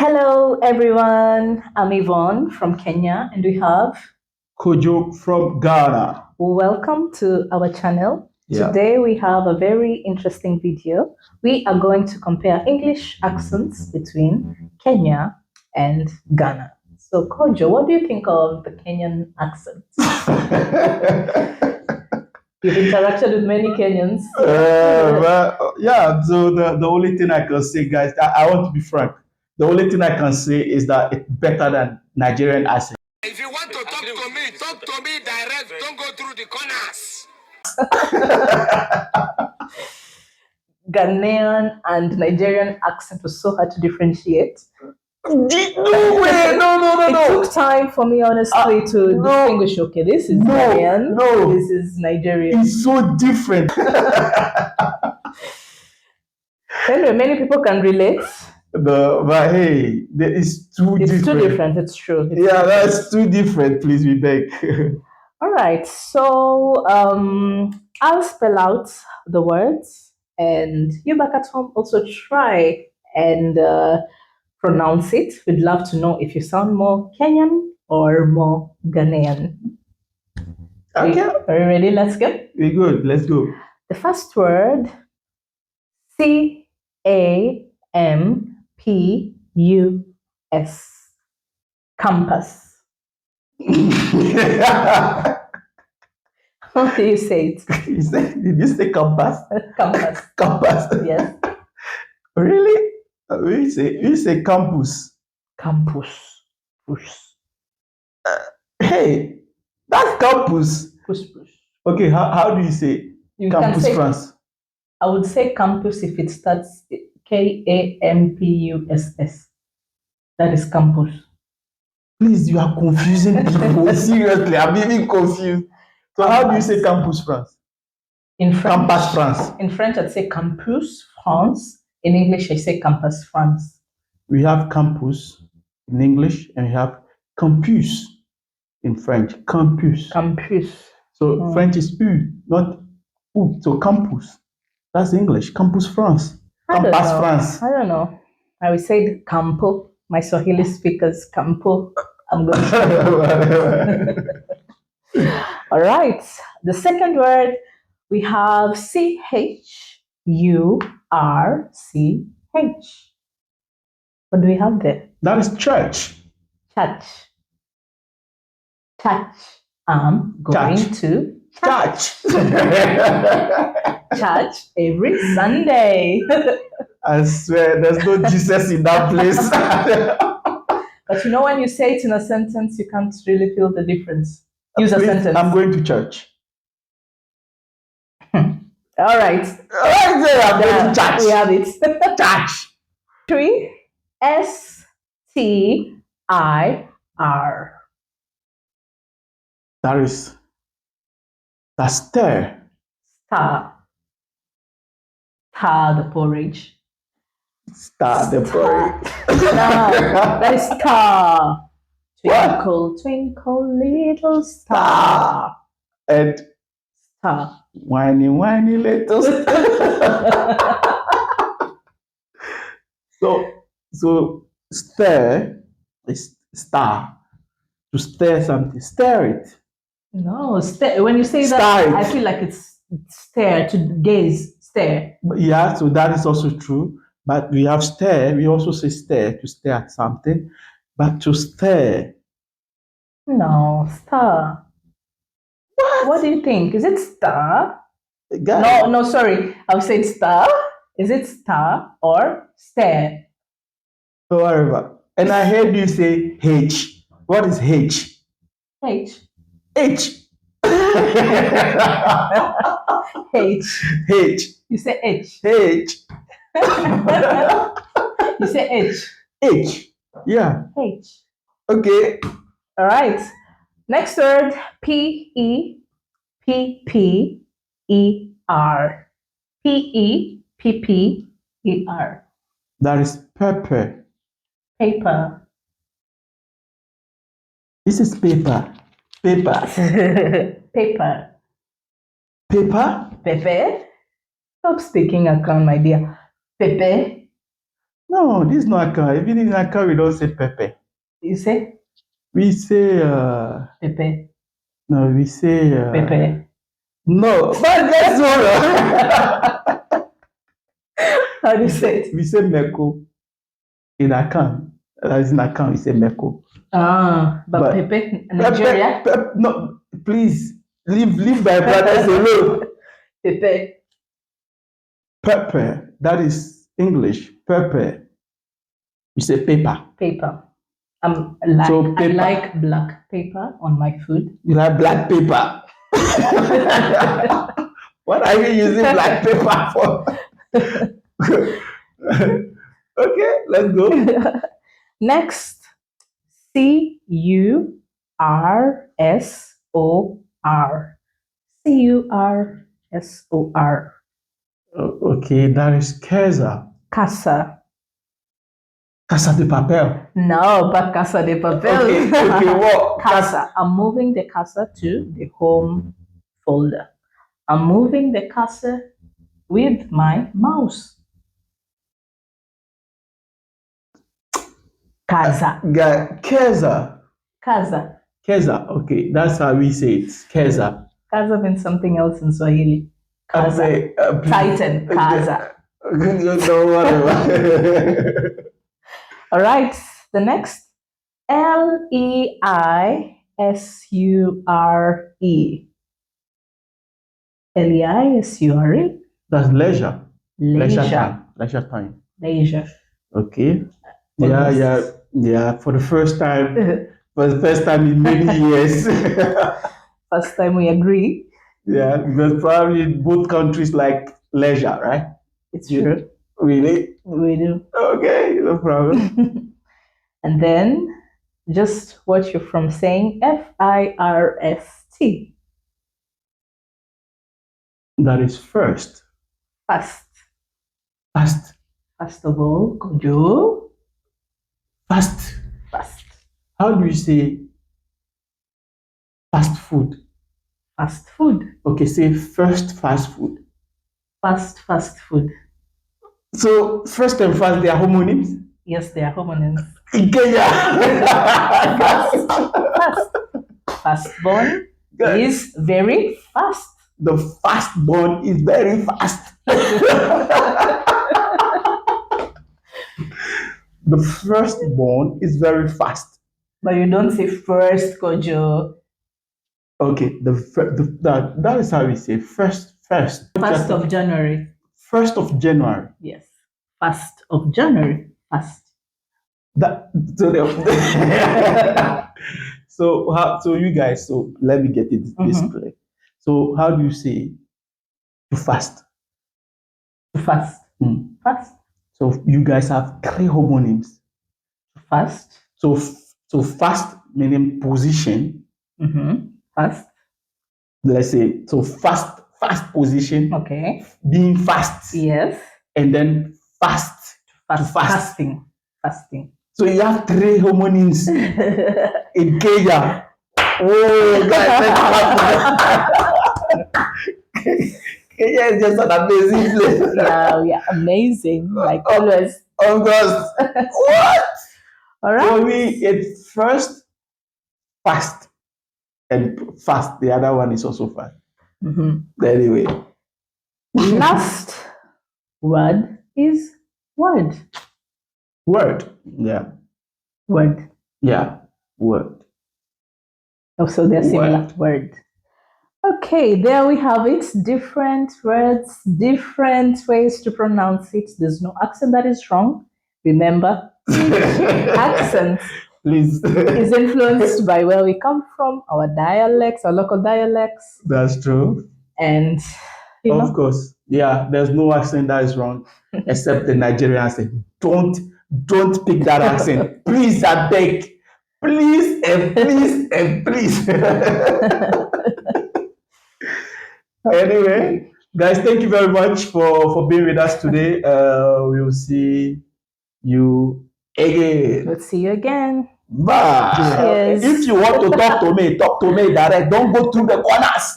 Hello, everyone. I'm Yvonne from Kenya, and we have Kojo from Ghana. welcome to our channel. Yeah. Today, we have a very interesting video. We are going to compare English accents between Kenya and Ghana. So, Kojo, what do you think of the Kenyan accent? You've interacted with many Kenyans. Yeah, so the only thing I can say, guys, I want to be frank. The only thing I can say is that it's better than Nigerian accent. If you want to talk to me direct. Don't go through the corners. Ghanaian and Nigerian accent was so hard to differentiate. No way! No. It took time for me, honestly, to distinguish. Okay, this is Ghanaian. No, this is Nigerian. it's so different. Anyway, many people can relate. But hey, it's too different. It's too different. It's true. That's too different. Please, we beg. All right. So I'll spell out the words, and you back at home also try and pronounce it. We'd love to know if you sound more Kenyan or more Ghanaian. Okay. Are you ready? Let's go. We're good. Let's go. The first word, Campus. Campus. How do you say it? Did you say compass? Campus. Campus. Yes. Really? You say campus. Campus. Push. Hey, that's campus. Push. Okay, how do you say You campus can say, France? I would say campus if it starts Campus. That is campus. Please, you are confusing people. Seriously, I'm even confused. So how do you say campus France? In French, Campus France. In French, I'd say campus France. In English, I say campus France. We have campus in English and we have campus in French. Campus. So French is U, not U. So campus. That's English. Campus France. Campus France. I don't know. I would say campo. My Swahili speakers, campo. I'm going to. All right. The second word, we have CHURCH. What do we have there? That is church. Church. I'm going to church. Church every Sunday. I swear, there's no Jesus in that place. But you know, when you say it in a sentence, you can't really feel the difference. Use a sentence. I'm going to church. All right. I'm going to church. We have it. Church. 3 STIR. That's stir. Star the porridge. Star the porridge. That is star. Twinkle, twinkle, little star. And star. Whiny, little star. So stir is star. To stir something, stir it. No, stare. When you say that, I feel like it's stare, to gaze, stare. Yeah, so that is also true. But we have stare. We also say stare, to stare at something. But to stare. No, star. What do you think? Is it star? No, sorry. I've said star. Is it star or stare? Whatever. And I heard you say H. What is H? H. H. H. You say H. H. You say H. H. Yeah. H. Okay. All right. Next word, PEPPER. PEPPER. That is pepper. Paper. This is paper. Paper. Paper. Paper? Pepe. Stop speaking account, my dear. Pepe. No, this is not Accra. Even in Accra, we don't say pepper. You say We say, pepe. no, we say, Pepe. no, but that's all. How do you say it? We say meko in Accra. As in Accra, we say meko. But pepe, Nigeria. No, please leave my brothers alone. Pepe. Pepper, that is English. Pepper. You say paper. Paper. So I paper. like black paper on my food. You like black paper. What are you using black paper for? Okay, let's go. Next, Cursor. Cursor. Okay, that is Keza. Casa. Casa de papel. No, but Casa de Papel. Okay, what? Casa. I'm moving the casa to the home folder. I'm moving the casa with my mouse. Casa. Keza. Casa. Keza. Okay, that's how we say it. Keza. Casa means something else in Swahili. Casa. Titan. Casa. All right. The next. Leisure. Leisure. That's leisure. Leisure. Leisure time. Leisure. Okay. Yeah. For the first time in many years. First time we agree. Yeah, because probably both countries like leisure, right? It's true. Really? We do. Okay, no problem. And then just watch you from saying FIRST. That is first. Fast. Fast. First of all, Kojo. Fast. Fast. How do you say fast food? Fast food. Okay, say first fast food. Fast food. So first and fast, they are homonyms? Yes, they are homonyms. In Kenya. Fast. Fastborn is very fast. The fastborn is very fast. The firstborn is very fast. But you don't say first, Kojo. Okay, that is how we say first. 1st of January. 1st of January. Yes. 1st of January. Fast. So you guys, so let me get it this clear. So how do you say to fast? To fast. Fast. So you guys have 3 homonyms. Fast. So fast meaning position. Fast. Let's say so fast position. Okay. Being fast. Yes. And then fast. Fasting. So you have 3 homonyms in Kenya. Oh, guys, Kenya is just an amazing place. Yeah, we are amazing. Like always. Of course. What? All right. For me, it's first fast and fast. The other one is also fast. Anyway. Last word is word. Word. Yeah. Word. Yeah. Word. Also, they're similar. Word. Okay, there we have it. Different words, different ways to pronounce it. There's no accent that is wrong. Remember, accent is influenced by where we come from, our dialects, our local dialects. That's true. And of course, yeah, there's no accent that is wrong, except the Nigerian accent. Don't pick that accent. Please, I beg. Please and please and please. Anyway, guys, thank you very much for being with us today. We will see you again. We'll see you again. Bye. Cheers. If you want to talk to me direct. Don't go through the corners.